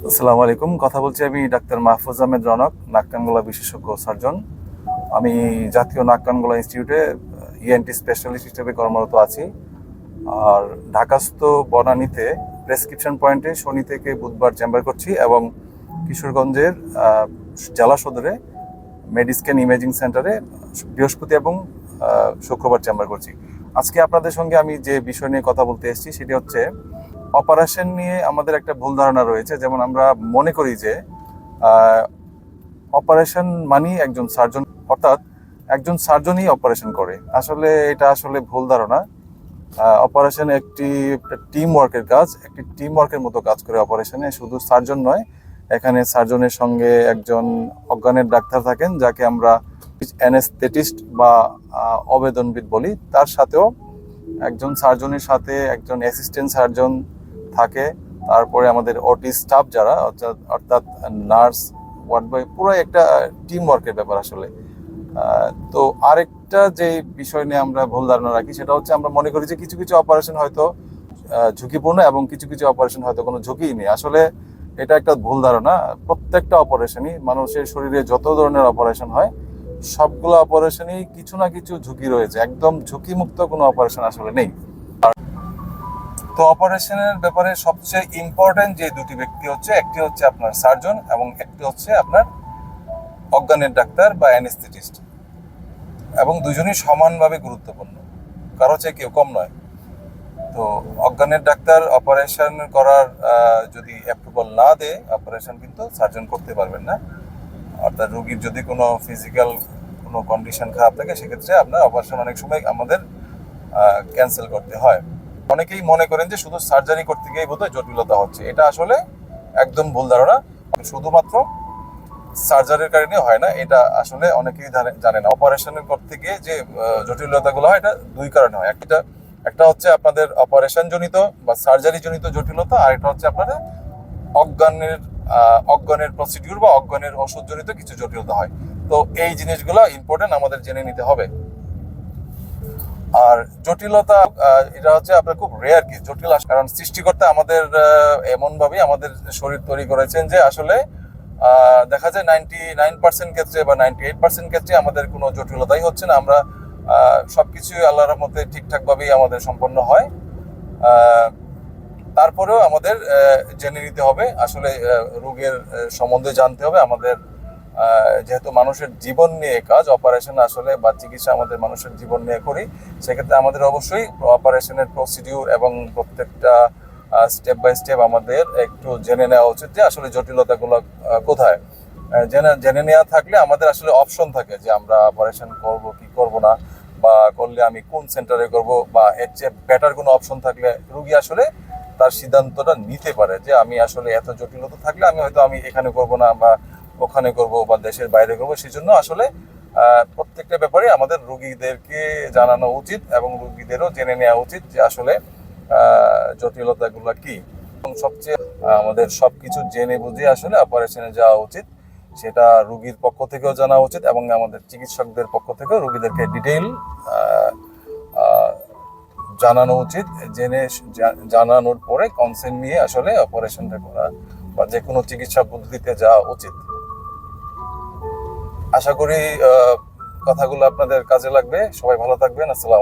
আসসালামু আলাইকুম। কথা বলছি আমি ডাক্তার মাহফুজ আহমেদ রনক, নাক কান গলা বিশেষজ্ঞ সার্জন। আমি জাতীয় নাক কান গলা ইনস্টিটিউটে ইএনটি স্পেশালিস্ট হিসেবে কর্মরত আছি। আর ঢাকাস্থ বনানীতে প্রেসক্রিপশন পয়েন্টে শনি থেকে বুধবার চেম্বার করছি এবং কিশোরগঞ্জের জেলা সদরে মেডিস্ক্যান ইমেজিং সেন্টারে বৃহস্পতি এবং শুক্রবার চেম্বার করছি। আজকে আপনাদের সঙ্গে আমি যে বিষয় নিয়ে কথা বলতে এসেছি সেটি হচ্ছে অপারেশন নিয়ে আমাদের একটা ভুল ধারণা রয়েছে। যেমন আমরা মনে করি যে অপারেশন মানি একজন সার্জন, অর্থাৎ একজন সার্জনই অপারেশন করে। আসলে এটা আসলে ভুল ধারণা। অপারেশন একটি টিম ওয়ার্কের কাজ, একটি টিম ওয়ার্কের মতো কাজ করে অপারেশনে। শুধু সার্জন নয়, এখানে সার্জনের সঙ্গে একজন অজ্ঞানের ডাক্তার থাকেন, যাকে আমরা অ্যানেস্থেটিস্ট বা অবেদনবিদ বলি। তার সাথেও একজন সার্জনের সাথে একজন অ্যাসিস্ট্যান্ট সার্জন থাকে। তারপরে আমাদের ওটি স্টাফ যারা, অর্থাৎ নার্স, ওয়ার্ড বয়, পুরো একটা টিম ওয়ার্কের ব্যাপার আসলে। তো আরেকটা যে বিষয় নিয়ে আমরা ভুল ধারণা রাখি সেটা হচ্ছে আমরা মনে করি যে কিছু কিছু অপারেশন হয়তো ঝুঁকিপূর্ণ এবং কিছু কিছু অপারেশন হয়তো কোনো ঝুঁকিই নেই। আসলে এটা একটা ভুল ধারণা। প্রত্যেকটা অপারেশনই, মানুষের শরীরে যত ধরনের অপারেশন হয় সবগুলো অপারেশনই কিছু না কিছু ঝুঁকি রয়েছে। একদম ঝুঁকিমুক্ত কোনো অপারেশন আসলে নেই। তো অপারেশনের ব্যাপারে সবচেয়ে ইম্পর্টেন্ট যে দুটি ব্যক্তি হচ্ছে, একটি হচ্ছে আপনার সার্জন এবং একটি হচ্ছে আপনার অজ্ঞানের ডাক্তার বা অ্যানেস্থেটিস্ট, এবং দুজনই সমানভাবে গুরুত্বপূর্ণ, কারো চেয়ে কেউ কম নয়। তো অজ্ঞানের ডাক্তার অপারেশন করার যদি অ্যাপ্রুভাল না দেয়, অপারেশন কিন্তু সার্জন করতে পারবেন না। অর্থাৎ রোগীর যদি কোনো ফিজিক্যাল কোনো কন্ডিশন খারাপ থাকে, সেক্ষেত্রে আপনার অপারেশন অনেক সময় আমাদের ক্যান্সেল করতে হয়। অনেকেই মনে করেন যে শুধু সার্জারি করতে গিয়ে বোধহয় জটিলতা হচ্ছে। এটা আসলে একদম ভুল ধারণা। শুধুমাত্র সার্জারির কারণে হয় না, এটা আসলে অনেকেই জানে না। অপারেশনের করতে গিয়ে যে জটিলতাগুলো হয়, এটা দুই কারণে হয়। একটা হচ্ছে আপনাদের অপারেশন জনিত বা সার্জারি জনিত জটিলতা, আর একটা হচ্ছে আপনাদের অজ্ঞানের প্রসিডিউর বা অজ্ঞানের ওষুধ জনিত কিছু জটিলতা হয়। তো এই জিনিসগুলো ইম্পর্টেন্ট, আমাদের জেনে নিতে হবে। আর জটিলতা, এটা হচ্ছে আপনার খুব রেয়ার কেস জটিল, কারণ সৃষ্টিকর্তা আমাদের এমন ভাবে আমাদের শরীর তৈরি করেছেন যে আসলে দেখা যায় 99% ক্ষেত্রে বা 98% ক্ষেত্রে আমাদের কোনো জটিলতাই হচ্ছে না। আমরা সবকিছুই আল্লাহর রহমতে ঠিকঠাক ভাবেই আমাদের সম্পন্ন হয়। তারপরেও আমাদের জেনে নিতে হবে, আসলে রোগের সম্বন্ধে জানতে হবে আমাদের। যেহেতু মানুষের জীবন নিয়ে কাজ, অপারেশন আসলে বা চিকিৎসা আমাদের মানুষের জীবন নিয়ে করি, সেক্ষেত্রে আমাদের অবশ্যই অপারেশনের প্রসিডিউর এবং প্রত্যেকটা স্টেপ বাই স্টেপ আমাদের একটু জেনে নেওয়া উচিত যে আসলে জটিলতাগুলো কোথায়। জেনে নেওয়া থাকলে আমাদের আসলে অপশন থাকে যে আমরা অপারেশন করব কি করব না, বা করলে আমি কোন সেন্টারে করব, বা এর চেয়ে বেটার কোনো অপশন থাকলে রুগী আসলে তার সিদ্ধান্তটা নিতে পারে যে আমি আসলে এত জটিলতা থাকলে আমি এখানে করব না, বা ওখানে করব, বা দেশের বাইরে করব। সেই জন্য আসলে প্রত্যেকটা ব্যাপারে আমাদের রোগীদেরকে জানানো উচিত এবং রোগীদেরও জেনে নেওয়া উচিত যে আসলে জটিলতাগুলো কি। এবং সবচেয়ে আমাদের সবকিছু জেনে বুঝে আসলে অপারেশনে যাওয়া উচিত, সেটা রোগীর পক্ষ থেকেও জানা উচিত এবং আমাদের চিকিৎসকদের পক্ষ থেকেও রোগীদেরকে ডিটেইল জানানো উচিত। জানানোর পরে কনসেন্ট নিয়ে আসলে অপারেশনটা করা বা যে কোনো চিকিৎসা পদ্ধতিতে যাওয়া উচিত। আশা করি কথাগুলো আপনাদের কাজে লাগবে। সবাই ভালো থাকবেন। আসসালাম।